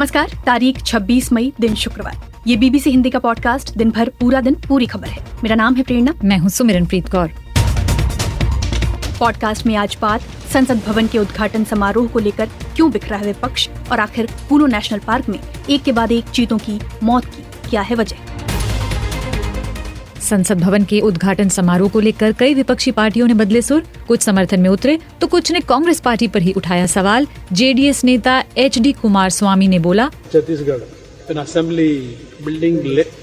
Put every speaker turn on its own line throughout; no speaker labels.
नमस्कार, तारीख 26 मई, दिन शुक्रवार। ये बीबीसी हिंदी का पॉडकास्ट दिन भर पूरा दिन पूरी खबर है। मेरा नाम है प्रेरणा।
मैं हूँ सुमिरनप्रीत कौर।
पॉडकास्ट में आज बात संसद भवन के उद्घाटन समारोह को लेकर क्यों बिखरा है विपक्ष, और आखिर कूनो नेशनल पार्क में एक के बाद एक चीतों की मौत की क्या है वजह।
संसद भवन के उद्घाटन समारोह को लेकर कई विपक्षी पार्टियों ने बदले सुर। कुछ समर्थन में उतरे तो कुछ ने कांग्रेस पार्टी पर ही उठाया सवाल। जेडीएस नेता एचडी कुमारस्वामी ने बोला,
Chhattisgarh an assembly building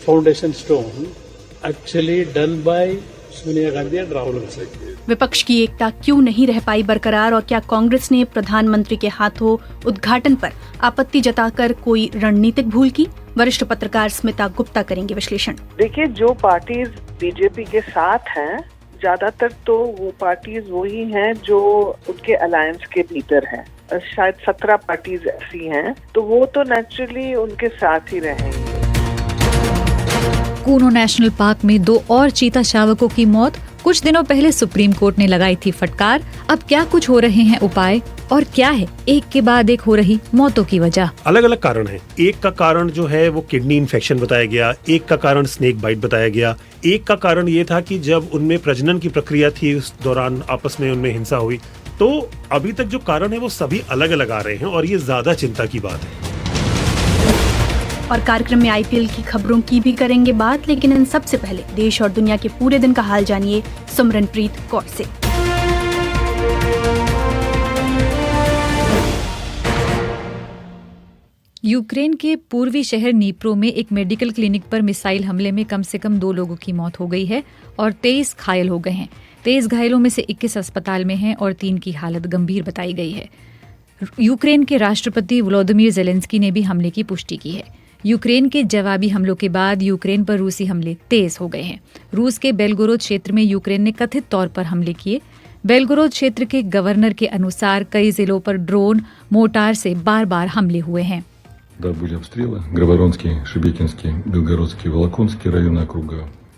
foundation stone actually done by Sonia Gandhi और राहुल गांधी।
विपक्ष की एकता क्यों नहीं रह पाई बरकरार, और क्या कांग्रेस ने प्रधानमंत्री के हाथों उद्घाटन पर आपत्ति जताकर कोई रणनीतिक भूल की? वरिष्ठ पत्रकार स्मिता गुप्ता करेंगे विश्लेषण।
देखिए, जो पार्टीज बीजेपी के साथ हैं, ज्यादातर तो वो पार्टीज वही हैं जो उनके अलायंस के भीतर हैं। शायद 17 पार्टीज ऐसी हैं, तो वो तो नेचुरली उनके साथ ही रहेंगे।
कूनो नेशनल पार्क में 2 और चीता शावकों की मौत। कुछ दिनों पहले सुप्रीम कोर्ट ने लगाई थी फटकार। अब क्या कुछ हो रहे हैं उपाय, और क्या है एक के बाद एक हो रही मौतों की वजह?
अलग अलग कारण है। एक का कारण जो है वो किडनी इन्फेक्शन बताया गया, एक का कारण स्नेक बाइट बताया गया, एक का कारण ये था कि जब उनमें प्रजनन की प्रक्रिया थी उस दौरान आपस में उनमें हिंसा हुई। तो अभी तक जो कारण है वो सभी अलग अलग आ रहे हैं और ये ज्यादा चिंता की बात है।
और कार्यक्रम में आईपीएल की खबरों की भी करेंगे बात, लेकिन इन सबसे पहले देश और दुनिया के पूरे दिन का हाल जानिए सुमिरनप्रीत कौर से।
यूक्रेन के पूर्वी शहर नीप्रो में एक मेडिकल क्लिनिक पर मिसाइल हमले में कम से कम 2 लोगों की मौत हो गई है और 23 घायल हो गए हैं। 23 घायलों में से 21 अस्पताल में हैं और 3 की हालत गंभीर बताई गई है। यूक्रेन के राष्ट्रपति व्लादिमीर ज़ेलेंस्की ने भी हमले की पुष्टि की है। यूक्रेन के जवाबी हमलों के बाद यूक्रेन पर रूसी हमले तेज हो गए हैं। रूस के बेलगोरोद क्षेत्र में यूक्रेन ने कथित तौर पर हमले किए। बेलगोरोद क्षेत्र के गवर्नर के अनुसार कई जिलों पर ड्रोन, मोर्टार से बार बार हमले हुए हैं।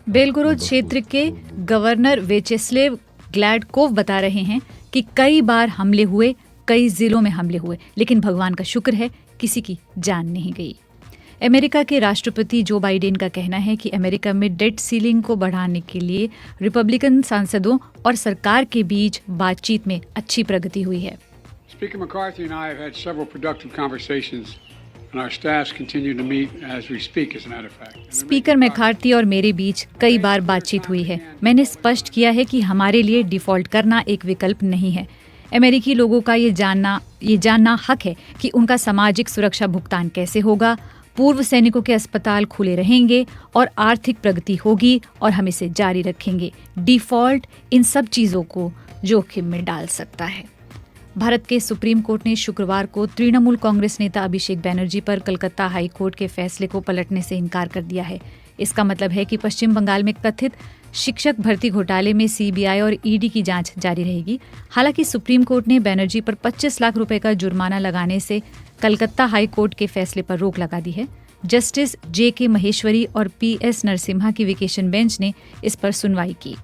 बेलगोरोद क्षेत्र के गवर्नर वेचेस्लेव ग्लैडकोव बता रहे हैं कि कई बार हमले हुए, कई जिलों में हमले हुए, लेकिन भगवान का शुक्र है किसी की जान नहीं गई। अमेरिका के राष्ट्रपति जो बाइडेन का कहना है कि अमेरिका में डेट सीलिंग को बढ़ाने के लिए रिपब्लिकन सांसदों और सरकार के बीच बातचीत में अच्छी प्रगति हुई है।
Speaker McCarthy and I have had several productive conversations and our staffs continue to meet as we speak, as a matter of fact.
Speaker McCarthy और मेरे बीच कई बार बातचीत हुई है। मैंने स्पष्ट किया है कि हमारे लिए डिफॉल्ट करना एक विकल्प नहीं है। अमेरिकी लोगों का ये जानना हक है कि उनका सामाजिक सुरक्षा भुगतान कैसे होगा, पूर्व सैनिकों के अस्पताल खुले रहेंगे और आर्थिक प्रगति होगी, और हम इसे जारी रखेंगे। डिफॉल्ट इन सब चीज़ों को जोखिम में डाल सकता है। भारत के सुप्रीम कोर्ट ने शुक्रवार को तृणमूल कांग्रेस नेता अभिषेक बैनर्जी पर कलकत्ता हाई कोर्ट के फैसले को पलटने से इनकार कर दिया है। इसका मतलब है कि पश्चिम बंगाल में कथित शिक्षक भर्ती घोटाले में सीबीआई और ईडी की जांच जारी रहेगी। हालांकि सुप्रीम कोर्ट ने बैनर्जी पर 25 लाख रुपए का जुर्माना लगाने से कलकत्ता हाई कोर्ट के फैसले पर रोक लगा दी है। Justice JK. महेश्वरी और पी.एस. नरसिम्हा की वेकेशन बेंच ने इस पर सुनवाई की।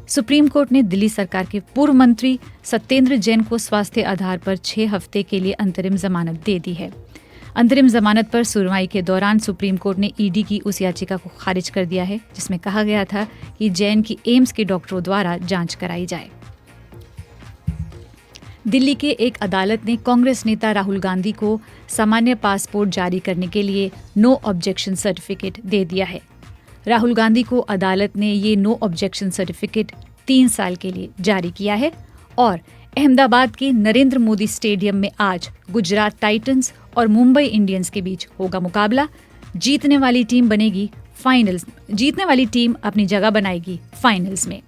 सुप्रीम कोर्ट ने दिल्ली सरकार के पूर्व मंत्री सत्येंद्र जैन को स्वास्थ्य आधार पर 6 हफ्ते के लिए अंतरिम जमानत दे दी है। अंतरिम जमानत पर सुनवाई के दौरान सुप्रीम कोर्ट ने ईडी की उस याचिका को खारिज कर दिया है जिसमें कहा गया था कि जैन की एम्स के डॉक्टरों द्वारा जांच कराई जाए। दिल्ली के एक अदालत ने कांग्रेस नेता राहुल गांधी को सामान्य पासपोर्ट जारी करने के लिए नो ऑब्जेक्शन सर्टिफिकेट दे दिया है। राहुल गांधी को अदालत ने ये नो ऑब्जेक्शन सर्टिफिकेट 3 साल के लिए जारी किया है। और अहमदाबाद के नरेंद्र मोदी स्टेडियम में आज गुजरात टाइटंस और मुंबई इंडियंस के बीच होगा मुकाबला। जीतने वाली टीम अपनी जगह बनाएगी फाइनल्स में।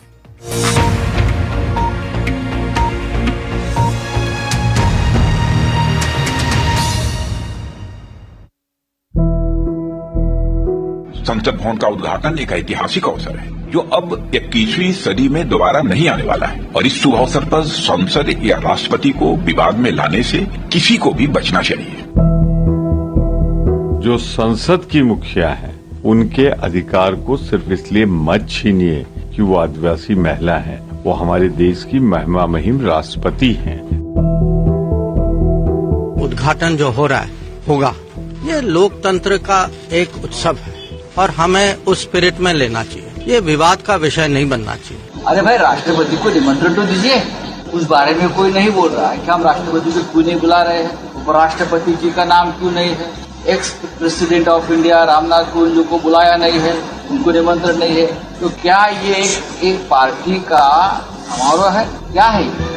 संसद भवन का उद्घाटन एक ऐतिहासिक अवसर है जो अब 21वीं सदी में दोबारा नहीं आने वाला है, और इस शुभ अवसर पर संसद या राष्ट्रपति को विवाद में लाने से किसी को भी बचना चाहिए।
जो संसद की मुखिया है उनके अधिकार को सिर्फ इसलिए मत छीनिए कि वो आदिवासी महिला है। वो हमारे देश की महिमा महिम राष्ट्रपति हैं।
उद्घाटन जो हो रहा है होगा, ये लोकतंत्र का एक उत्सव है और हमें उस स्पिरिट में लेना चाहिए। ये विवाद का विषय नहीं बनना चाहिए।
अरे भाई, राष्ट्रपति को निमंत्रण तो दीजिए, उस बारे में कोई नहीं बोल रहा है कि हम राष्ट्रपति को क्यों नहीं बुला रहे हैं, उपराष्ट्रपति जी का नाम क्यों नहीं है, ex president of India Ramnath Kovind को बुलाया नहीं है, उनको निमंत्रण नहीं है। तो क्या ये एक पार्टी का समारोह है, क्या है?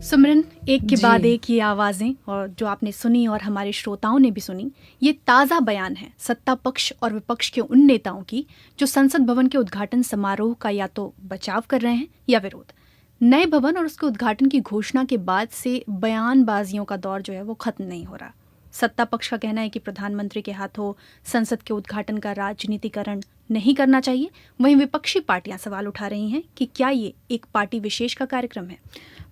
सिमरन, एक के बाद एक ये आवाजें और जो आपने सुनी और हमारे श्रोताओं ने भी सुनी, ये ताज़ा बयान है सत्ता पक्ष और विपक्ष के उन नेताओं की जो संसद भवन के उद्घाटन समारोह का या तो बचाव कर रहे हैं या विरोध। नए भवन और उसके उद्घाटन की घोषणा के बाद से बयानबाजियों का दौर जो है वो खत्म नहीं हो रहा। सत्ता पक्ष का कहना है कि प्रधानमंत्री के हाथों संसद के उद्घाटन का राजनीतिकरण नहीं करना चाहिए। वहीं विपक्षी पार्टियां सवाल उठा रही हैं कि क्या ये एक पार्टी विशेष का कार्यक्रम है।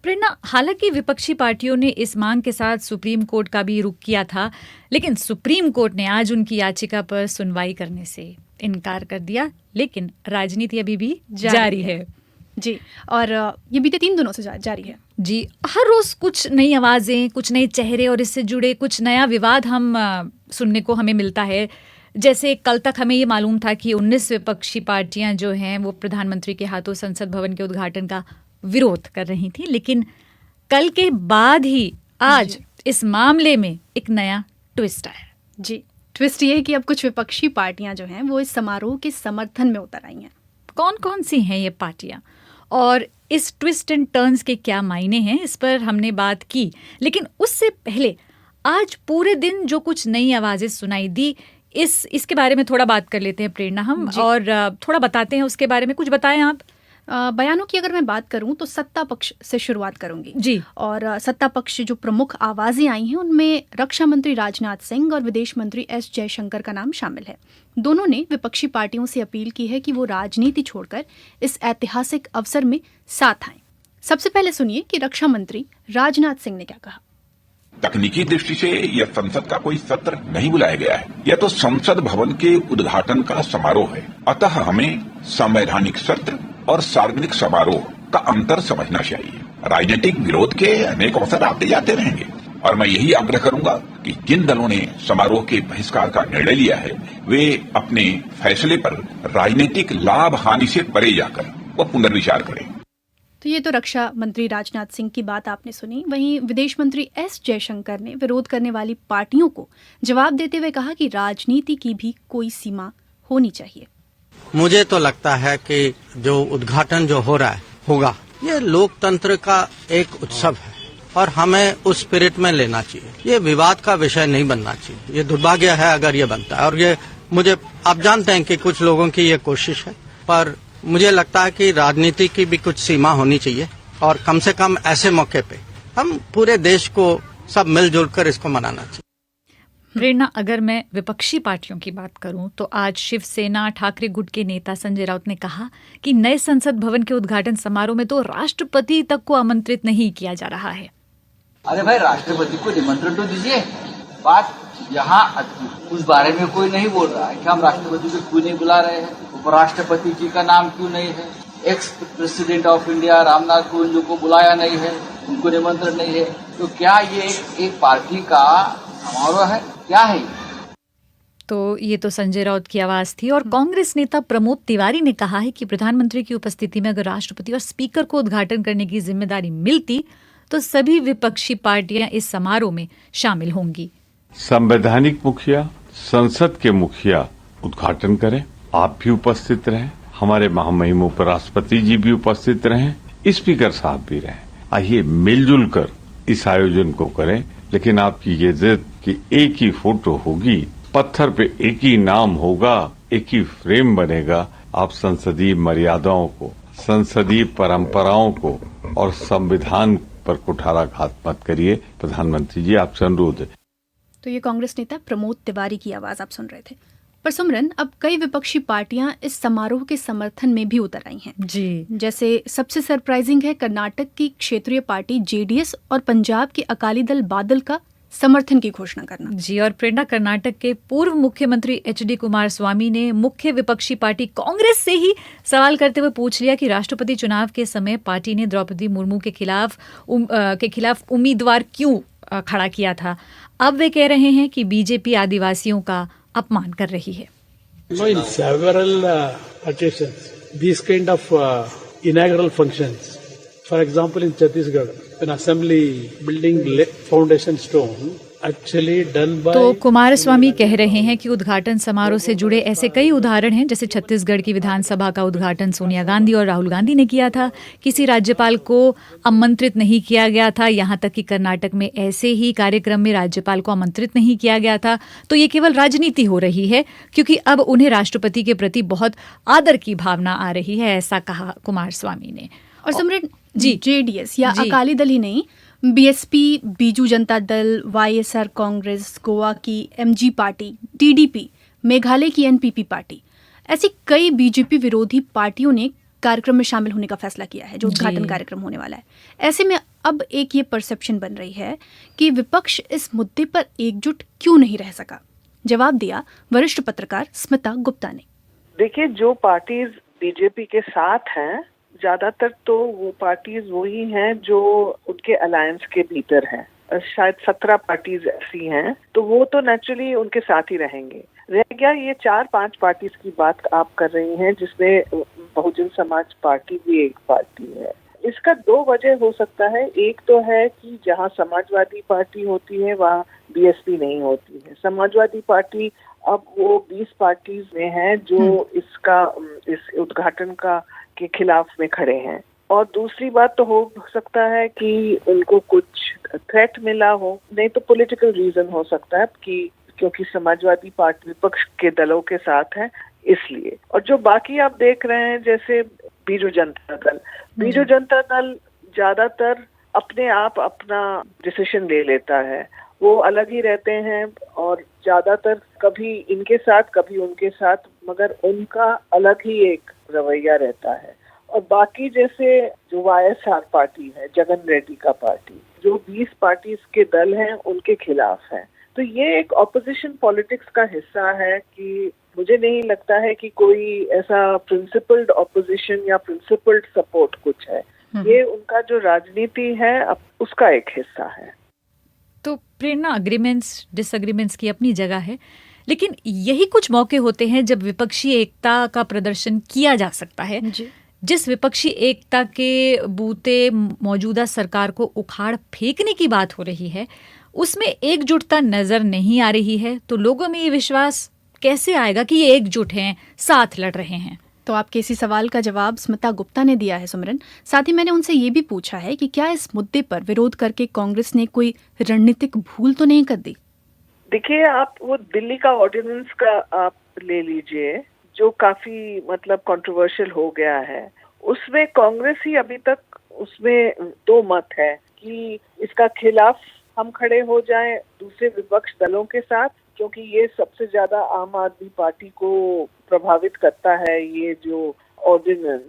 प्रेरणा, हालांकि विपक्षी पार्टियों ने इस मांग के साथ सुप्रीम कोर्ट का भी रुख किया था, लेकिन सुप्रीम कोर्ट ने आज उनकी याचिका पर सुनवाई करने से इनकार कर दिया। लेकिन राजनीति अभी भी जारी है
जी, और ये बीते 3 दिनों से जारी है
जी। हर रोज कुछ नई आवाजें, कुछ नए चेहरे और इससे जुड़े कुछ नया विवाद हम सुनने को हमें मिलता है। जैसे कल तक हमें ये मालूम था कि 19 विपक्षी पार्टियां जो हैं वो प्रधानमंत्री के हाथों संसद भवन के उद्घाटन का विरोध कर रही थी, लेकिन कल के बाद ही आज इस मामले में एक नया ट्विस्ट आया।
जी, ट्विस्ट ये है कि अब कुछ विपक्षी पार्टियां जो हैं वो इस समारोह के समर्थन में उतर आई हैं।
कौन कौन सी हैं ये पार्टियां और इस ट्विस्ट एंड टर्न्स के क्या मायने हैं, इस पर हमने बात की। लेकिन उससे पहले आज पूरे दिन जो कुछ नई आवाजें सुनाई दी, इसके बारे में थोड़ा बात कर लेते हैं प्रेरणा हम, और थोड़ा बताते हैं उसके बारे में। कुछ बताएं आप।
बयानों की अगर मैं बात करूं तो सत्ता पक्ष से शुरुआत करूंगी
जी।
और सत्ता पक्ष जो प्रमुख आवाजें आई हैं उनमें रक्षा मंत्री राजनाथ सिंह और विदेश मंत्री एस जयशंकर का नाम शामिल है। दोनों ने विपक्षी पार्टियों से अपील की है कि वो राजनीति छोड़कर इस ऐतिहासिक अवसर में साथ आएं। सबसे पहले सुनिए कि रक्षा मंत्री राजनाथ सिंह ने क्या कहा।
तकनीकी दृष्टि से यह संसद का कोई सत्र नहीं बुलाया गया है, यह तो संसद भवन के उद्घाटन का समारोह है। अतः हमें संवैधानिक सत्र और सार्वजनिक समारोह का अंतर समझना चाहिए। राजनीतिक विरोध के अनेक अवसर आते जाते रहेंगे और मैं यही आग्रह करूंगा कि जिन दलों ने समारोह के बहिष्कार का निर्णय लिया है वे अपने फैसले पर राजनीतिक लाभ हानि से परे जाकर वो पुनर्विचार करें।
तो ये तो रक्षा मंत्री राजनाथ सिंह की बात आपने सुनी। वहीं विदेश मंत्री एस जयशंकर ने विरोध करने वाली पार्टियों को जवाब देते हुए कहा कि राजनीति की भी कोई सीमा होनी चाहिए।
मुझे तो लगता है कि जो उद्घाटन जो हो रहा है होगा, ये लोकतंत्र का एक उत्सव है और हमें उस स्पिरिट में लेना चाहिए। ये विवाद का विषय नहीं बनना चाहिए। ये दुर्भाग्य है अगर ये बनता है, और ये मुझे आप जानते हैं कि कुछ लोगों की ये कोशिश है, पर मुझे लगता है कि राजनीति की भी कुछ सीमा होनी चाहिए और कम से कम ऐसे मौके पे हम पूरे देश को सब मिलजुल कर इसको मनाना चाहिए।
प्रेरणा, अगर मैं विपक्षी पार्टियों की बात करूं तो आज शिवसेना ठाकरे गुट के नेता संजय राउत ने कहा कि नए संसद भवन के उद्घाटन समारोह में तो राष्ट्रपति तक को आमंत्रित नहीं किया जा रहा है।
अरे भाई, राष्ट्रपति को निमंत्रण तो दीजिए, बात यहाँ उस बारे में कोई नहीं बोल रहा है कि हम राष्ट्रपति को क्यों नहीं बुला रहे हैं, उपराष्ट्रपति जी का नाम क्यों नहीं है, ex president of India Ramnath Kovind को बुलाया नहीं है, उनको निमंत्रण नहीं है। तो क्या ये एक पार्टी का समारोह है, क्या है?
तो ये तो संजय राउत की आवाज थी। और कांग्रेस नेता प्रमोद तिवारी ने कहा है कि प्रधानमंत्री की उपस्थिति में अगर राष्ट्रपति और स्पीकर को उद्घाटन करने की जिम्मेदारी मिलती तो सभी विपक्षी पार्टियां इस समारोह में शामिल होंगी।
संवैधानिक मुखिया, संसद के मुखिया उद्घाटन करें, आप भी उपस्थित रहें, हमारे महामहिम उपराष्ट्रपति जी भी उपस्थित रहें, स्पीकर साहब भी रहें। आइए मिलजुल कर इस आयोजन को करें। लेकिन आपकी ये जिद कि एक ही फोटो होगी, पत्थर पे एक ही नाम होगा, एक ही फ्रेम बनेगा, आप संसदीय मर्यादाओं को, संसदीय परंपराओं को और संविधान पर कुठाराघात मत करिए। प्रधानमंत्री जी, आपसे अनुरोध है।
तो ये कांग्रेस नेता प्रमोद तिवारी की आवाज आप सुन रहे थे। पर सुमरन, अब कई विपक्षी पार्टियां इस समारोह के समर्थन में भी उतर आई हैं
जी।
जैसे सबसे सरप्राइजिंग है कर्नाटक की क्षेत्रीय पार्टी जेडीएस और पंजाब के अकाली दल बादल का समर्थन की घोषणा करना।
जी, और प्रेरणा, कर्नाटक के पूर्व मुख्यमंत्री एचडी कुमारस्वामी ने मुख्य विपक्षी पार्टी कांग्रेस से ही सवाल करते हुए पूछ लिया कि राष्ट्रपति चुनाव के समय पार्टी ने द्रौपदी मुर्मू के खिलाफ उम्मीदवार क्यों खड़ा किया था। अब वे कह रहे हैं कि बीजेपी आदिवासियों का अपमान कर रही है।
No, in several occasions, these kind of inaugural functions, for example, in Chhattisgarh, an assembly building foundation stone actually done by.
तो कुमारस्वामी कह रहे हैं कि उद्घाटन समारोह से जुड़े ऐसे कई उदाहरण हैं, जैसे छत्तीसगढ़ की विधानसभा का उद्घाटन सोनिया गांधी और राहुल गांधी ने किया था। किसी राज्यपाल को आमंत्रित नहीं किया गया था, यहाँ तक कि कर्नाटक में ऐसे ही कार्यक्रम में राज्यपाल को आमंत्रित नहीं किया गया था। तो ये केवल राजनीति हो रही है, क्योंकि अब उन्हें राष्ट्रपति के प्रति बहुत आदर की भावना आ रही है, ऐसा कहा कुमारस्वामी ने।
और सिमरन
जी,
जेडीएस या
जी।
अकाली दल ही नहीं, बीएसपी, बीजू जनता दल, वाईएसआर कांग्रेस, गोवा की एमजी पार्टी, टीडीपी, मेघालय की एनपीपी पार्टी, ऐसी कई बीजेपी विरोधी पार्टियों ने कार्यक्रम में शामिल होने का फैसला किया है, जो उद्घाटन
जी।
कार्यक्रम होने वाला है। ऐसे में अब एक ये परसेप्शन बन रही है कि विपक्ष इस मुद्दे पर एकजुट क्यों नहीं रह सका। जवाब दिया वरिष्ठ पत्रकार स्मिता गुप्ता ने।
देखिए, जो पार्टीज बीजेपी के साथ हैं, ज्यादातर तो वो पार्टीज वही हैं जो उनके अलायंस के भीतर हैं। शायद 17 पार्टीज ऐसी हैं, तो वो तो नेचुरली उनके साथ ही रहेंगे। रह गया ये 4-5 पार्टीज की बात आप कर रही हैं, जिसमें बहुजन समाज पार्टी भी एक पार्टी है। इसका 2 वजह हो सकता है। एक तो है कि जहाँ समाजवादी पार्टी होती है वहाँ बीएसपी नहीं होती है। समाजवादी पार्टी अब वो 20 पार्टीज में है जो इस उद्घाटन का के खिलाफ में खड़े हैं। और दूसरी बात तो हो सकता है कि उनको कुछ थ्रेट मिला हो, नहीं तो पॉलिटिकल रीजन हो सकता है कि क्योंकि समाजवादी पार्टी विपक्ष के दलों के साथ है इसलिए। और जो बाकी आप देख रहे हैं, जैसे बीजू जनता दल ज्यादातर अपने आप अपना डिसीजन ले लेता है, वो अलग ही रहते हैं और ज्यादातर कभी इनके साथ कभी उनके साथ, मगर उनका अलग ही एक रवैया रहता है। और बाकी जैसे जो वाईएसआर पार्टी है, जगन रेड्डी का पार्टी, जो 20 पार्टीज के दल हैं उनके खिलाफ है। तो ये एक ऑपोजिशन पॉलिटिक्स का हिस्सा है कि मुझे नहीं लगता है कि कोई ऐसा प्रिंसिपल्ड ऑपोजिशन या प्रिंसिपल्ड सपोर्ट कुछ है। ये उनका जो राजनीति है उसका एक हिस्सा है।
तो प्रेरणा, अग्रीमेंट्स डिसएग्रीमेंट्स की अपनी जगह है, लेकिन यही कुछ मौके होते हैं जब विपक्षी एकता का प्रदर्शन किया जा सकता है। जिस विपक्षी एकता के बूते मौजूदा सरकार को उखाड़ फेंकने की बात हो रही है, उसमें एकजुटता नजर नहीं आ रही है। तो लोगों में ये विश्वास कैसे आएगा कि ये एकजुट हैं, साथ लड़ रहे हैं?
तो आपके इसी सवाल का जवाब स्मिता गुप्ता ने दिया है, सुमरन। साथ ही मैंने उनसे ये भी पूछा है कि क्या इस मुद्दे पर विरोध करके कांग्रेस ने कोई रणनीतिक भूल तो नहीं कर दी?
देखिए, आप वो दिल्ली का ऑर्डिनेंस का आप ले लीजिए, जो काफी मतलब कंट्रोवर्शियल हो गया है। उसमें कांग्रेस ही अभी तक उसमें 2 मत है कि इसका खिलाफ हम खड़े हो जाएं दूसरे विपक्ष दलों के साथ, क्योंकि ये सबसे ज्यादा आम आदमी पार्टी को प्रभावित करता है ये जो ऑर्डिनेंस।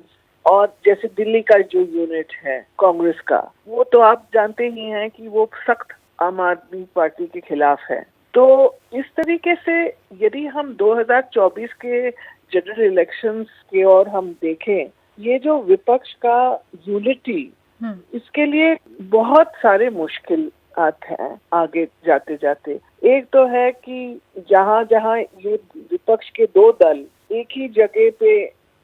और जैसे दिल्ली का जो यूनिट है कांग्रेस का, वो तो आप जानते ही हैं कि वो सख्त आम आदमी पार्टी के खिलाफ है। तो इस तरीके से यदि हम 2024 के जनरल इलेक्शंस की ओर हम देखें, ये जो विपक्ष का यूनिटी, इसके लिए बहुत सारे मुश्किल हैं आगे जाते जाते। एक तो है कि जहाँ जहाँ ये विपक्ष के 2 दल एक ही जगह पे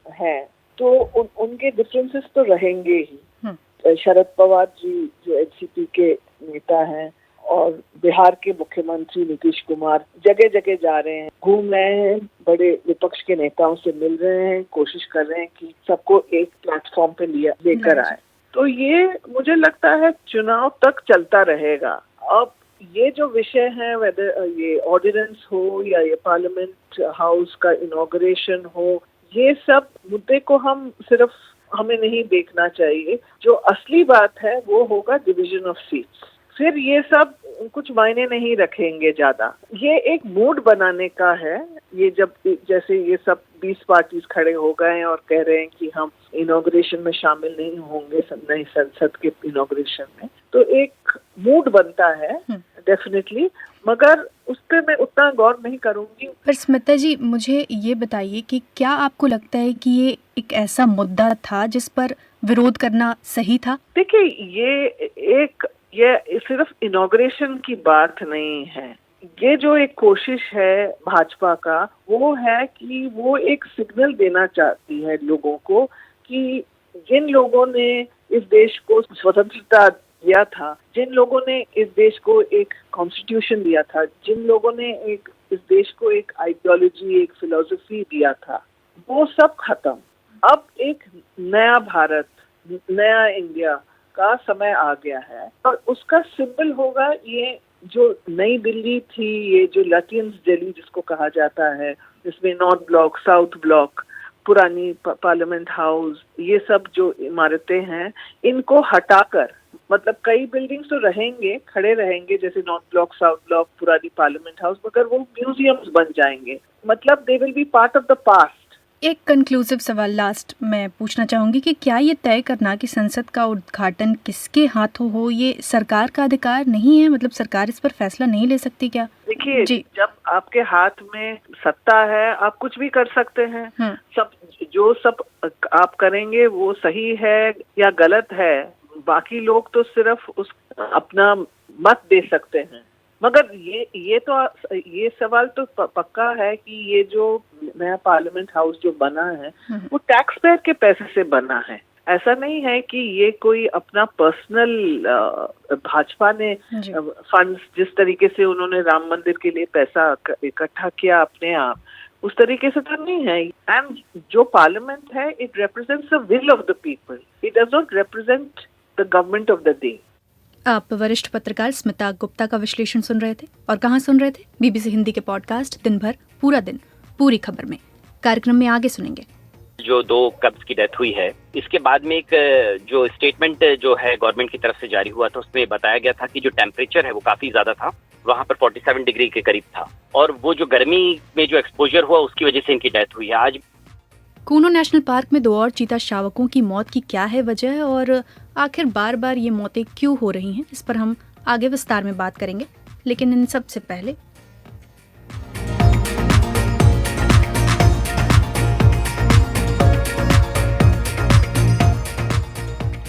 हैं, तो उनके डिफरेंसेस तो रहेंगे ही। शरद पवार जी जो एनसीपी के नेता हैं और बिहार के मुख्यमंत्री नीतीश कुमार जगह जगह जा रहे हैं, घूम रहे हैं, बड़े विपक्ष के नेताओं से मिल रहे हैं, कोशिश कर रहे हैं कि सबको एक प्लेटफॉर्म पे लेकर आए। तो ये मुझे लगता है चुनाव तक चलता रहेगा। अब ये जो विषय है, वेदर ये ऑर्डिनेंस हो या ये पार्लियामेंट हाउस का इनॉग्रेशन हो, ये सब मुद्दे को हमें नहीं देखना चाहिए। जो असली बात है वो होगा डिवीजन ऑफ सीट्स। फिर ये सब कुछ मायने नहीं रखेंगे ज्यादा। ये एक मूड बनाने का है। ये जब जैसे ये सब 20 पार्टीज खड़े हो गए और कह रहे हैं कि हम इनॉग्रेशन में शामिल नहीं होंगे, नई संसद के इनॉग्रेशन में, तो एक मूड बनता है डेफिनेटली, मगर उस पर मैं उतना गौर नहीं करूंगी।
पर स्मिता जी, मुझे ये बताइए कि क्या आपको लगता है कि ये एक ऐसा मुद्दा था जिस पर विरोध करना सही था?
देखिए, ये सिर्फ इनॉग्रेशन की बात नहीं है। ये जो एक कोशिश है भाजपा का, वो है कि वो एक सिग्नल देना चाहती है लोगों को कि जिन लोगों ने इस देश को स्वतंत्रता दिया था, जिन लोगों ने इस देश को एक कॉन्स्टिट्यूशन दिया था, जिन लोगों ने इस देश को एक आइडियोलॉजी, एक फिलॉसफी दिया था, वो सब खत्म। अब एक नया भारत, नया इंडिया का समय आ गया है और उसका सिंबल होगा ये जो नई दिल्ली थी, ये जो लैटियंस दिल्ली जिसको कहा जाता है, जिसमें नॉर्थ ब्लॉक, साउथ ब्लॉक, पुरानी पार्लियामेंट हाउस, ये सब जो इमारतें हैं, इनको हटाकर, मतलब कई बिल्डिंग्स तो रहेंगे, खड़े रहेंगे, जैसे नॉर्थ ब्लॉक, साउथ ब्लॉक, पुरानी पार्लियामेंट हाउस, मगर वो म्यूजियम्स बन जाएंगे। मतलब they will be part of the past.
एक कंक्लूसिव सवाल लास्ट मैं पूछना चाहूंगी कि क्या ये तय करना कि संसद का उद्घाटन किसके हाथों हो, ये सरकार का अधिकार नहीं है? मतलब सरकार इस पर फैसला नहीं ले सकती क्या?
देखिए, जब आपके हाथ में सत्ता है, आप कुछ भी कर सकते हैं। सब आप करेंगे वो सही है या गलत है, बाकी लोग तो सिर्फ अपना मत दे सकते हैं। मगर ये सवाल तो पक्का है कि ये जो नया पार्लियामेंट हाउस जो बना है, वो टैक्स पेयर के पैसे से बना है। ऐसा नहीं है कि ये कोई अपना पर्सनल, भाजपा ने फंड्स, जिस तरीके से उन्होंने राम मंदिर के लिए पैसा इकट्ठा किया अपने आप, उस तरीके से तो नहीं है। एंड जो पार्लियामेंट है, it represents the will of the people, it does not represent the government of the day.
आप वरिष्ठ पत्रकार स्मिता गुप्ता का विश्लेषण सुन रहे थे, और कहाँ सुन रहे थे? BBC हिंदी के पॉडकास्ट दिन भर पूरा दिन पूरी खबर में। कार्यक्रम में आगे सुनेंगे
जो 2 कब्ज की डेथ हुई है, इसके बाद में एक जो स्टेटमेंट जो है गवर्नमेंट की तरफ से जारी हुआ था, उसमें बताया गया था कि जो टेम्परेचर है वो काफी ज्यादा था, वहाँ पर 47 डिग्री के करीब था, और वो जो गर्मी में जो एक्सपोजर हुआ उसकी वजह से इनकी डेथ हुई है। आज
कूनो नेशनल पार्क में 2 और चीता शावकों की मौत की क्या है वजह, और आखिर बार बार ये मौतें क्यों हो रही हैं, इस पर हम आगे विस्तार में बात करेंगे। लेकिन इन सब से पहले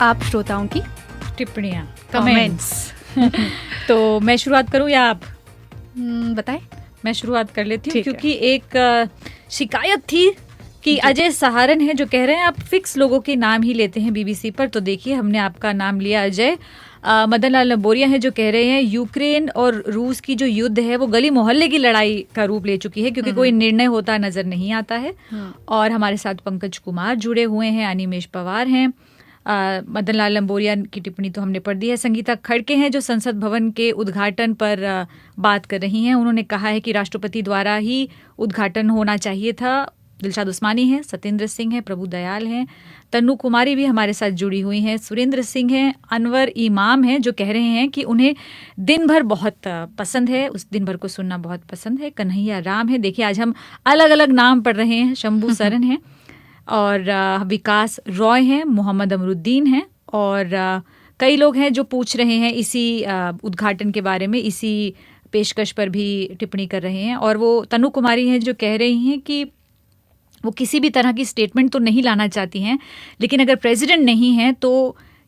आप श्रोताओं की
टिप्पणियाँ, कमेंट्स। तो मैं शुरुआत करूँ या आप
बताएं?
मैं शुरुआत कर लेती हूँ, क्योंकि एक शिकायत थी कि अजय सहारन है जो कह रहे हैं आप फिक्स लोगों के नाम ही लेते हैं BBC पर। तो देखिए, हमने आपका नाम लिया अजय। मदन लाल लंबोरिया है जो कह रहे हैं यूक्रेन और रूस की जो युद्ध है वो गली मोहल्ले की लड़ाई का रूप ले चुकी है, क्योंकि कोई निर्णय होता नजर नहीं आता है। और हमारे साथ पंकज कुमार जुड़े हुए हैं, अनिमेश पवार हैं। मदन लाल लंबोरिया की टिप्पणी तो हमने पढ़ दी है। संगीता खड़के हैं जो संसद भवन के उद्घाटन पर बात कर रही हैं। उन्होंने कहा है कि राष्ट्रपति द्वारा ही उद्घाटन होना चाहिए था। दिलशाद उस्मानी हैं, सत्येंद्र सिंह हैं, प्रभु दयाल हैं, तन्नू कुमारी भी हमारे साथ जुड़ी हुई हैं, सुरेंद्र सिंह हैं, अनवर इमाम हैं जो कह रहे हैं कि उन्हें दिन भर बहुत पसंद है, उस दिन भर को सुनना बहुत पसंद है। कन्हैया राम है, देखिए आज हम अलग अलग नाम पढ़ रहे हैं, शंभू सरन हैं, और विकास रॉय हैं, मोहम्मद अमरुद्दीन हैं, और कई लोग हैं जो पूछ रहे हैं इसी उद्घाटन के बारे में, इसी पेशकश पर भी टिप्पणी कर रहे हैं। और वो तन्नू कुमारी हैं जो कह रही हैं कि वो किसी भी तरह की स्टेटमेंट तो नहीं लाना चाहती हैं, लेकिन अगर प्रेसिडेंट नहीं है तो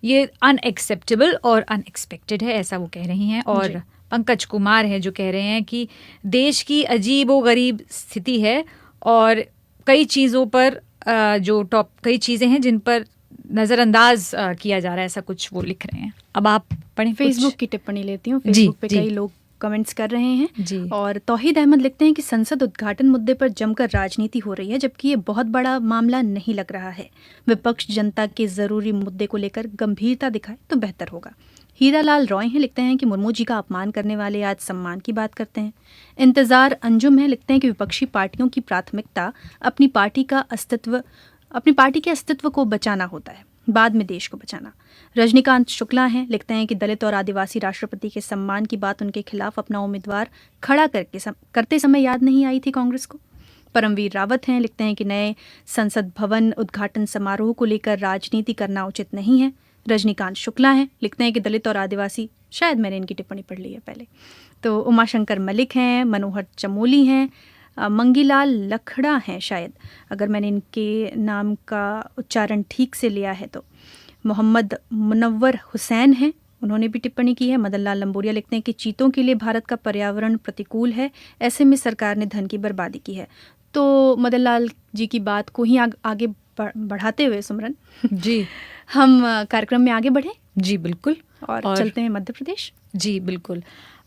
ये अनएक्सेप्टेबल और अनएक्सपेक्टेड है, ऐसा वो कह रही हैं। और पंकज कुमार है जो कह रहे हैं कि देश की अजीब व गरीब स्थिति है और कई चीज़ों पर कई चीज़ें हैं जिन पर नज़रअंदाज किया जा रहा है, ऐसा कुछ वो लिख रहे हैं। अब आप पढ़ें।
फेसबुक की टिप्पणी लेती हूँ। फेसबुक पे कई लोग कमेंट्स कर रहे हैं
जी।
और तौहीद अहमद लिखते हैं कि संसद उद्घाटन मुद्दे पर जमकर राजनीति हो रही है, जबकि ये बहुत बड़ा मामला नहीं लग रहा है। विपक्ष जनता के ज़रूरी मुद्दे को लेकर गंभीरता दिखाए तो बेहतर होगा। हीरा लाल रॉय हैं, लिखते हैं कि मुर्मू जी का अपमान करने वाले आज सम्मान की बात करते हैं। इंतज़ार अंजुम है, लिखते हैं कि विपक्षी पार्टियों की प्राथमिकता अपनी पार्टी के अस्तित्व को बचाना होता है, बाद में देश को बचाना। रजनीकांत शुक्ला हैं, लिखते हैं कि दलित और आदिवासी राष्ट्रपति के सम्मान की बात उनके खिलाफ अपना उम्मीदवार खड़ा करते समय याद नहीं आई थी कांग्रेस को। परमवीर रावत हैं, लिखते हैं कि नए संसद भवन उद्घाटन समारोह को लेकर राजनीति करना उचित नहीं है। रजनीकांत शुक्ला हैं, लिखते हैं कि दलित और आदिवासी, शायद मैंने इनकी टिप्पणी पढ़ ली है पहले। तो उमाशंकर मलिक हैं, मनोहर चमोली हैं, मंगीलाल लखड़ा हैं शायद, अगर मैंने इनके नाम का उच्चारण ठीक से लिया है तो। मोहम्मद मुनव्वर हुसैन हैं, उन्होंने भी टिप्पणी की है। मदन लाल लंबोरिया लिखते हैं कि चीतों के लिए भारत का पर्यावरण प्रतिकूल है, ऐसे में सरकार ने धन की बर्बादी की है। तो मदन लाल जी की बात को ही आगे बढ़ाते हुए सिमरन
जी
हम कार्यक्रम में आगे बढ़े।
जी बिल्कुल,
और चलते हैं मध्य प्रदेश।
जी बिल्कुल।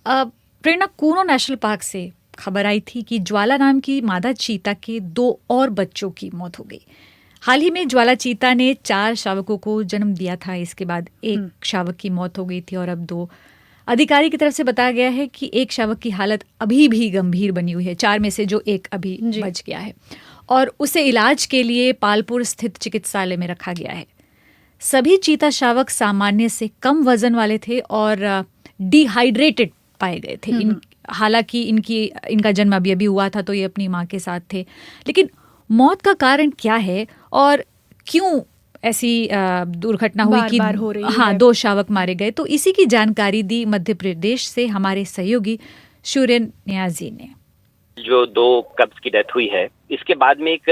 प्रेरणा, कूनो नेशनल पार्क से खबर आई थी कि ज्वाला नाम की मादा चीता के 2 और बच्चों की मौत हो गई। हाल ही में ज्वाला चीता ने 4 शावकों को जन्म दिया था, इसके बाद एक शावक की मौत हो गई थी और अब 2। अधिकारी की तरफ से बताया गया है कि एक शावक की हालत अभी भी गंभीर बनी हुई है, 4 में से जो एक अभी बच गया है और उसे इलाज के लिए पालपुर स्थित चिकित्सालय में रखा गया है। सभी चीता शावक सामान्य से कम वजन वाले थे और डिहाइड्रेटेड पाए गए थे। हालांकि इनका जन्म अभी अभी हुआ था, तो ये अपनी माँ के साथ थे। लेकिन मौत का कारण क्या है और क्यों ऐसी दुर्घटना हुई कि
बार हो रही
हाँ
है।
2 शावक मारे गए, तो इसी की जानकारी दी मध्य प्रदेश से हमारे सहयोगी सूर्य न्याजी ने।
जो 2 कब्स की डेथ हुई है, इसके बाद में एक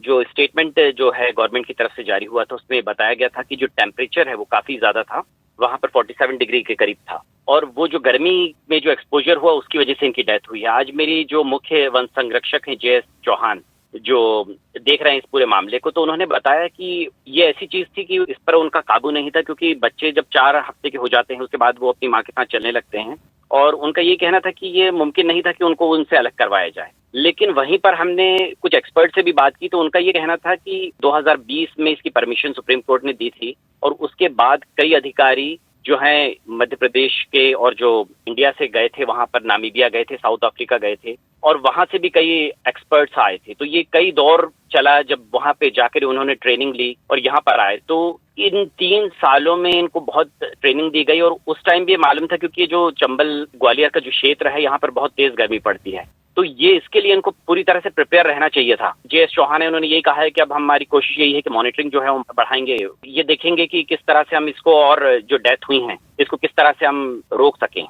जो स्टेटमेंट जो है गवर्नमेंट की तरफ से जारी हुआ था, उसमें बताया गया था कि जो टेम्परेचर है वो काफी ज्यादा था, वहां पर 47 डिग्री के करीब था और वो जो गर्मी में जो एक्सपोजर हुआ उसकी वजह से इनकी डेथ हुई है। आज मेरी जो मुख्य वन संरक्षक हैं JS चौहान, जो देख रहे हैं इस पूरे मामले को, तो उन्होंने बताया कि ये ऐसी चीज थी कि इस पर उनका काबू नहीं था, क्योंकि बच्चे जब 4 हफ्ते के हो जाते हैं उसके बाद वो अपनी माँ के साथ चलने लगते हैं और उनका ये कहना था कि ये मुमकिन नहीं था कि उनको उनसे अलग करवाया जाए। लेकिन वहीं पर हमने कुछ एक्सपर्ट से भी बात की तो उनका ये कहना था कि 2020 में इसकी परमिशन सुप्रीम कोर्ट ने दी थी और उसके बाद कई अधिकारी जो हैं मध्य प्रदेश के और जो इंडिया से गए थे, वहां पर नामीबिया गए थे, साउथ अफ्रीका गए थे और वहां से भी कई एक्सपर्ट्स आए थे। तो ये कई दौर चला जब वहां पे जाकर उन्होंने ट्रेनिंग ली और यहाँ पर आए। तो इन 3 सालों में इनको बहुत ट्रेनिंग दी गई और उस टाइम भी ये मालूम था, क्योंकि जो चंबल ग्वालियर का जो क्षेत्र है यहाँ पर बहुत तेज गर्मी पड़ती है, तो ये इसके लिए इनको पूरी तरह से प्रिपेयर रहना चाहिए था। JS चौहान ने उन्होंने यही कहा है कि अब हमारी कोशिश यही है कि मॉनिटरिंग जो है हम बढ़ाएंगे, ये देखेंगे कि किस तरह से हम इसको और जो डेथ हुई हैं इसको किस तरह से हम रोक सकें।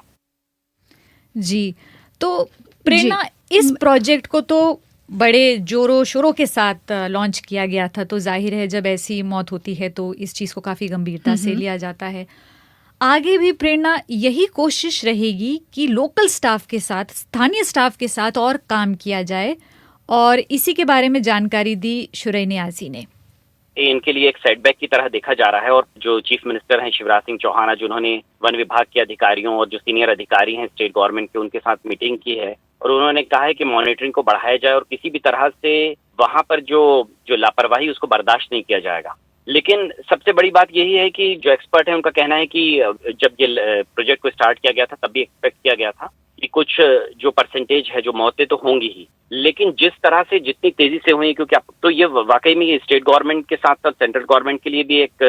जी, तो प्रेरणा, इस प्रोजेक्ट को तो बड़े जोरों शोरों के साथ लॉन्च किया गया था, तो जाहिर है जब ऐसी मौत होती है तो इस चीज़ को काफ़ी गंभीरता से लिया जाता है। आगे भी प्रेरणा यही कोशिश रहेगी कि लोकल स्टाफ के साथ, स्थानीय स्टाफ के साथ और काम किया जाए और इसी के बारे में जानकारी दी सूर्य न्याजी ने।
इनके लिए एक सेटबैक की तरह देखा जा रहा है और जो चीफ मिनिस्टर हैं शिवराज सिंह चौहान, जिन्होंने वन विभाग के अधिकारियों और जो सीनियर अधिकारी हैं स्टेट गवर्नमेंट के, उनके साथ मीटिंग की है और उन्होंने कहा है कि मॉनिटरिंग को बढ़ाया जाए और किसी भी तरह से वहां पर जो लापरवाही उसको बर्दाश्त नहीं किया जाएगा। लेकिन सबसे बड़ी बात यही है कि जो एक्सपर्ट है उनका कहना है कि जब ये प्रोजेक्ट को स्टार्ट किया गया था तब भी एक्सपेक्ट किया गया था कि कुछ जो परसेंटेज है जो मौतें तो होंगी ही, लेकिन जिस तरह से जितनी तेजी से हुई, क्योंकि अब तो ये वाकई में स्टेट गवर्नमेंट के साथ साथ सेंट्रल गवर्नमेंट के लिए भी एक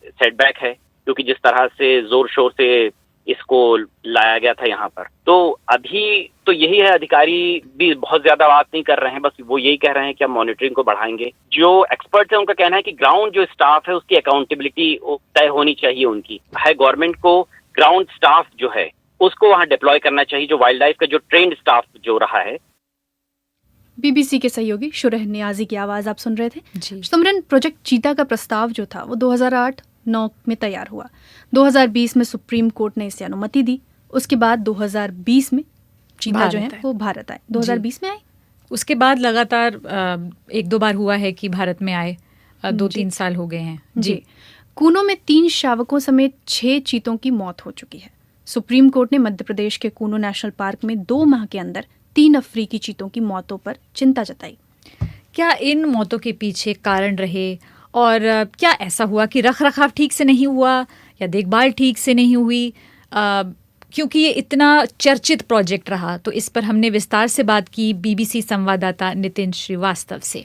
सेटबैक है, क्योंकि जिस तरह से जोर शोर से इसको लाया गया था यहाँ पर। तो अभी तो यही है, अधिकारी भी बहुत ज्यादा बात नहीं कर रहे हैं, बस वो यही कह रहे हैं कि हम मॉनिटरिंग को बढ़ाएंगे। जो एक्सपर्ट्स हैं उनका कहना है कि ग्राउंड जो स्टाफ है उसकी अकाउंटेबिलिटी तय होनी चाहिए, उनकी है गवर्नमेंट को ग्राउंड स्टाफ जो है उसको वहां डिप्लॉय करना चाहिए, जो वाइल्ड लाइफ का जो ट्रेंड स्टाफ जो रहा है।
BBC के सहयोगी सूर्य न्याजी की आवाज आप सुन रहे थे।
जी।
सिमरन, प्रोजेक्ट चीता का प्रस्ताव जो था वो 2008-9 में तैयार हुआ। 2020 में सुप्रीम कोर्ट ने इसे अनुमति दी। उसके बाद 2020 में चीता जो है वो भारत आए। 2020 में आए,
उसके बाद लगातार 1-2 बार हुआ है कि भारत में आए, 2-3 साल हो गए हैं।
जी। कूनो में 3 शावकों समेत 6 चीतों की मौत हो चुकी है। सुप्रीम कोर्ट ने मध्य प्रदेश के कूनो नेशनल पार्क में 2 माह के अंदर 3 अफ्रीकी चीतों की मौतों पर चिंता जताई।
क्या इन मौतों के पीछे कारण रहे और क्या ऐसा हुआ कि रखरखाव ठीक से नहीं हुआ या देखभाल ठीक से नहीं हुई? क्योंकि ये इतना चर्चित प्रोजेक्ट रहा, तो इस पर हमने विस्तार से बात की BBC संवाददाता नितिन श्रीवास्तव से।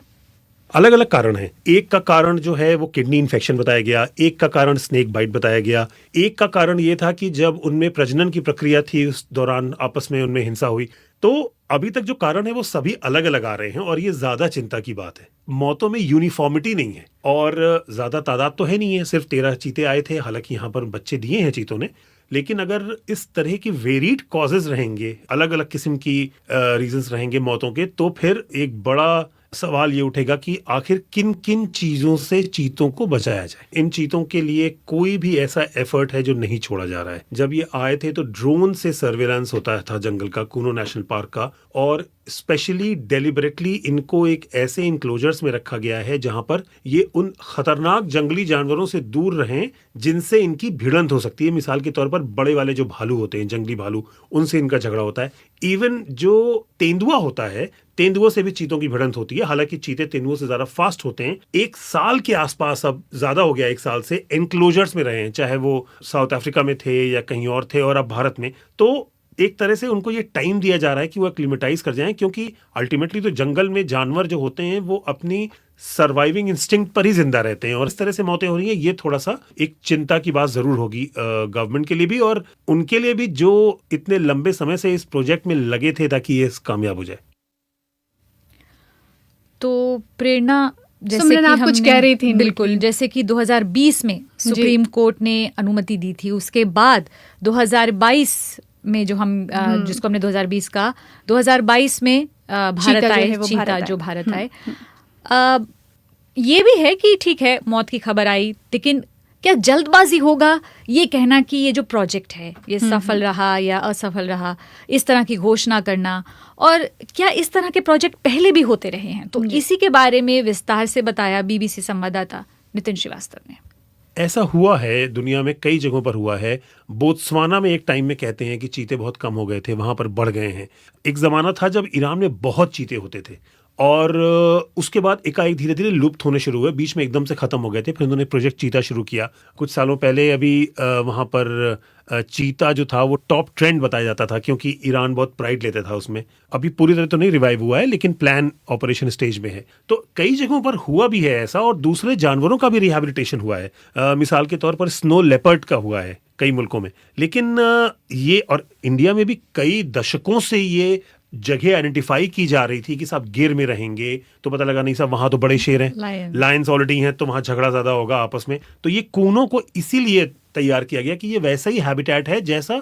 अलग अलग कारण हैं। एक का कारण जो है वो किडनी इन्फेक्शन बताया गया, एक का कारण स्नेक बाइट बताया गया, एक का कारण ये था कि जब उनमें प्रजनन की प्रक्रिया थी उस दौरान आपस में उनमें हिंसा हुई। तो अभी तक जो कारण है वो सभी अलग अलग आ रहे हैं और ये ज्यादा चिंता की बात है। मौतों में यूनिफॉर्मिटी नहीं है और ज्यादा तादाद तो है नहीं है, सिर्फ 13 चीते आए थे, हालांकि यहाँ पर बच्चे दिए हैं चीतों ने। लेकिन अगर इस तरह की वेरिड कॉजेज रहेंगे, अलग अलग किस्म की रीजंस रहेंगे मौतों के, तो फिर एक बड़ा सवाल ये उठेगा कि आखिर किन किन चीजों से चीतों को बचाया जाए। इन चीतों के लिए कोई भी ऐसा एफर्ट है जो नहीं छोड़ा जा रहा है। जब ये आए थे तो ड्रोन से सर्वेलेंस होता था जंगल का, कूनो नेशनल पार्क का, और स्पेशली डेलिबरेटली इनको एक ऐसे इंक्लोजर्स में रखा गया है जहां पर ये उन खतरनाक जंगली जानवरों से दूर रहें जिनसे इनकी भिड़ंत हो सकती है। मिसाल के तौर पर बड़े वाले जो भालू होते हैं, जंगली भालू, उनसे इनका झगड़ा होता है। इवन जो तेंदुआ होता है, तेंदुओं से भी चीतों की भिड़ंत होती है। हालांकि चीते तेंदुओं से ज्यादा फास्ट होते हैं। 1 साल के आसपास, अब ज्यादा हो गया 1 साल से, एनक्लोजर्स में रहे हैं, चाहे वो साउथ अफ्रीका में थे या कहीं और थे, और अब भारत में। तो एक तरह से उनको ये टाइम दिया जा रहा है कि वो एक्लिमेटाइज कर जाएं, क्योंकि अल्टीमेटली तो जंगल में जानवर जो होते हैं वो अपनी सर्वाइविंग इंस्टिंक्ट पर ही जिंदा रहते हैं, और इस तरह से मौतें हो रही हैं। ये थोड़ा सा एक चिंता की बात जरूर होगी गवर्नमेंट के लिए भी और उनके लिए भी जो इतने लंबे समय से इस प्रोजेक्ट में लगे थे ताकि ये कामयाब हो जाए।
तो प्रेरणा, जैसे
सुमरन,
कि
आप कुछ कह रही थी।
बिल्कुल, जैसे कि 2020 में सुप्रीम कोर्ट ने अनुमति दी थी, उसके बाद 2022 में जो हम जिसको हमने 2020 का 2022 में भारत आए, चीता जो भारत आए। ये भी है कि ठीक है मौत की खबर आई, लेकिन क्या जल्दबाजी होगा ये कहना कि ये जो प्रोजेक्ट है ये सफल रहा या असफल रहा, इस तरह की घोषणा करना, और क्या इस तरह के प्रोजेक्ट पहले भी होते रहे हैं? तो इसी के बारे में विस्तार से बताया बीबीसी संवाददाता नितिन श्रीवास्तव ने।
ऐसा हुआ है, दुनिया में कई जगहों पर हुआ है। बोत्सवाना में एक टाइम में कहते हैं कि चीते बहुत कम हो गए थे, वहां पर बढ़ गए हैं। एक जमाना था जब ईरान में बहुत चीते होते थे और उसके बाद एकाएक धीरे धीरे लुप्त होने शुरू हुए, बीच में एकदम से खत्म हो गए थे। फिर उन्होंने प्रोजेक्ट चीता शुरू किया कुछ सालों पहले। अभी वहां पर चीता जो था वो टॉप ट्रेंड बताया जाता था, क्योंकि ईरान बहुत प्राइड लेता था उसमें। अभी पूरी तरह तो नहीं रिवाइव हुआ है, लेकिन प्लान ऑपरेशन स्टेज में है। तो कई जगहों पर हुआ भी है ऐसा, और दूसरे जानवरों का भी रिहैबिलिटेशन हुआ है। मिसाल के तौर पर स्नो लेपर्ड का हुआ है कई मुल्कों में। लेकिन ये, और इंडिया में भी कई दशकों से ये जगह आइडेंटिफाई की जा रही थी कि साहब गिर में रहेंगे, तो पता लगा नहीं साहब वहां तो बड़े शेर हैं, लायंस ऑलरेडी हैं, तो वहां झगड़ा ज्यादा होगा आपस में। तो ये कूनों को इसीलिए तैयार किया गया कि ये वैसा ही हैबिटेट है जैसा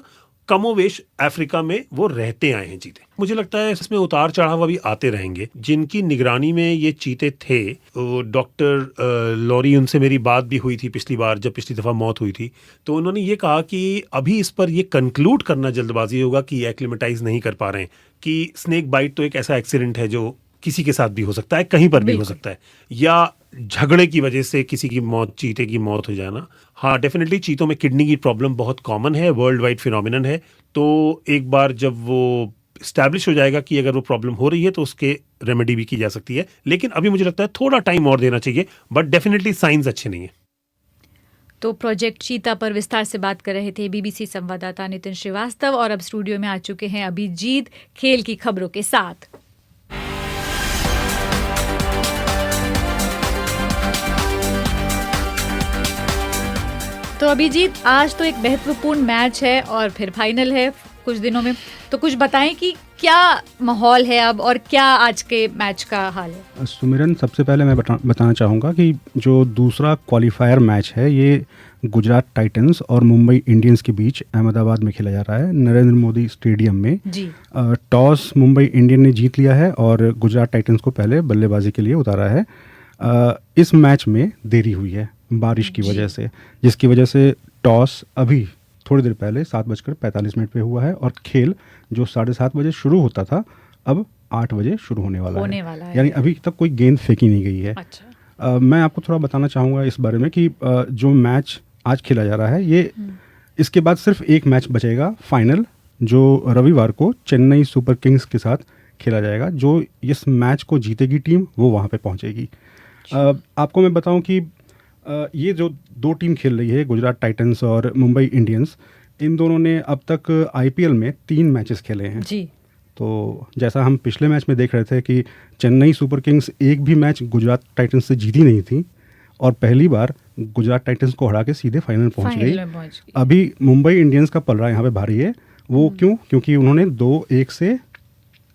कमोवेश अफ्रीका में वो रहते आए हैं चीते। मुझे लगता है इसमें उतार चढ़ाव अभी आते रहेंगे। जिनकी निगरानी में ये चीते थे, डॉक्टर लॉरी, उनसे मेरी बात भी हुई थी पिछली बार जब पिछली दफा मौत हुई थी। तो उन्होंने ये कहा कि अभी इस पर ये कंक्लूड करना जल्दबाजी होगा कि एक्लिमेटाइज नहीं कर पा रहे हैं, कि स्नेक बाइट तो एक ऐसा एक्सीडेंट है जो किसी के साथ भी हो सकता है, कहीं पर भी हो सकता है, या झगड़े की वजह से किसी की मौत, चीते की मौत हो जाना। हाँ, डेफिनेटली चीतों में किडनी की प्रॉब्लम बहुत कॉमन है, वर्ल्ड वाइड फिनोमिनन है। तो एक बार जब वो स्टैब्लिश हो जाएगा कि अगर वो प्रॉब्लम हो रही है तो उसके रेमेडी भी की जा सकती है। लेकिन अभी मुझे लगता है थोड़ा टाइम और देना चाहिए, बट डेफिनेटली साइंस अच्छे नहीं है।
तो प्रोजेक्ट चीता पर विस्तार से बात कर रहे थे बीबीसी संवाददाता नितिन श्रीवास्तव, और अब स्टूडियो में आ चुके हैं अभिजीत खेल की खबरों के साथ। तो अभिजीत, आज तो एक महत्वपूर्ण मैच है और फिर फाइनल है कुछ दिनों में, तो कुछ बताएं कि क्या माहौल है अब और क्या आज के मैच का हाल है?
सुमिरन, सबसे पहले मैं बताना चाहूँगा कि जो दूसरा क्वालिफायर मैच है ये गुजरात टाइटंस और मुंबई इंडियंस के बीच अहमदाबाद में खेला जा रहा है, नरेंद्र मोदी स्टेडियम में जी। टॉस मुंबई इंडियन ने जीत लिया है और गुजरात टाइटंस को पहले बल्लेबाजी के लिए उतारा है। इस मैच में देरी हुई है बारिश की वजह से, जिसकी वजह से टॉस अभी थोड़ी देर पहले 7:45 पे हुआ है और खेल जो 7:30 बजे शुरू होता था अब 8 बजे शुरू होने वाला है। यानी अभी तक कोई गेंद फेंकी नहीं गई है। अच्छा। मैं आपको थोड़ा बताना चाहूँगा इस बारे में कि जो मैच आज खेला जा रहा है ये इसके बाद सिर्फ एक मैच बचेगा फाइनल, जो रविवार को चेन्नई सुपर किंग्स के साथ खेला जाएगा। जो इस मैच को जीतेगी टीम वो वहाँ पे पहुँचेगी। आपको मैं बताऊँ कि ये जो दो टीम खेल रही है, गुजरात टाइटंस और मुंबई इंडियंस, इन दोनों ने अब तक आईपीएल में 3 मैचेस खेले हैं जी। तो जैसा हम पिछले मैच में देख रहे थे कि चेन्नई सुपर किंग्स एक भी मैच गुजरात टाइटंस से जीती नहीं थी और पहली बार गुजरात टाइटंस को हरा के सीधे फाइनल पहुंच गई। अभी मुंबई इंडियंस का पलड़ा यहाँ पे भारी है। वो क्यों? क्योंकि उन्होंने 2-1 से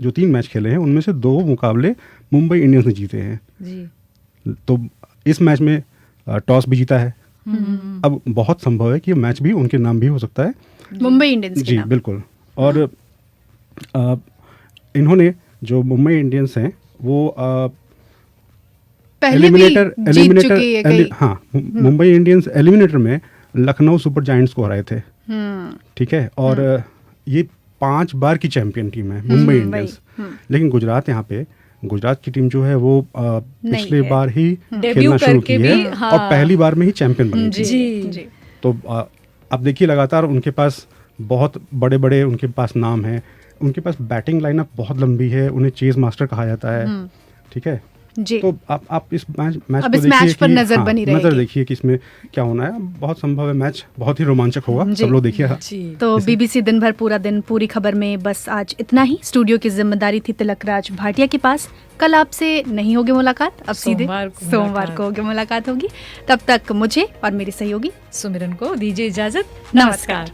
जो 3 मैच खेले हैं उनमें से 2 मुकाबले मुंबई इंडियंस ने जीते हैं जी। तो इस मैच में टॉस भी जीता है। अब बहुत संभव है कि ये मैच भी उनके नाम भी हो सकता है,
मुंबई इंडियंस
जी बिल्कुल। और इन्होंने जो मुंबई इंडियंस हैं वो मुंबई इंडियंस एलिमिनेटर में लखनऊ सुपर जायंट्स को हराए थे, ठीक है। और ये 5 बार की चैंपियन टीम है मुंबई इंडियंस। लेकिन गुजरात यहाँ पे गुजरात की टीम जो है वो पिछले बार ही खेलना शुरू की है और पहली बार में ही चैंपियन बनी थी। तो अब देखिए लगातार उनके पास बहुत बड़े बड़े उनके पास नाम है, उनके पास बैटिंग लाइनअप बहुत लंबी है, उन्हें चेज मास्टर कहा जाता है, ठीक है जी। तो आप इस मैच को देखिए पर नजर बनी रहेगी, नजर देखिए कि इसमें क्या होना है। बहुत संभव है मैच बहुत ही रोमांचक होगा, सब लोग देखिए।
तो बीबीसी दिन भर पूरा दिन पूरी खबर में बस आज इतना ही। स्टूडियो की जिम्मेदारी थी तिलकराज भाटिया के पास। कल आपसे नहीं होगी मुलाकात, अब सीधे सोमवार को होगी मुलाकात होगी। तब तक मुझे और मेरी सहयोगी
सुमिरन को दीजिए इजाजत।
नमस्कार।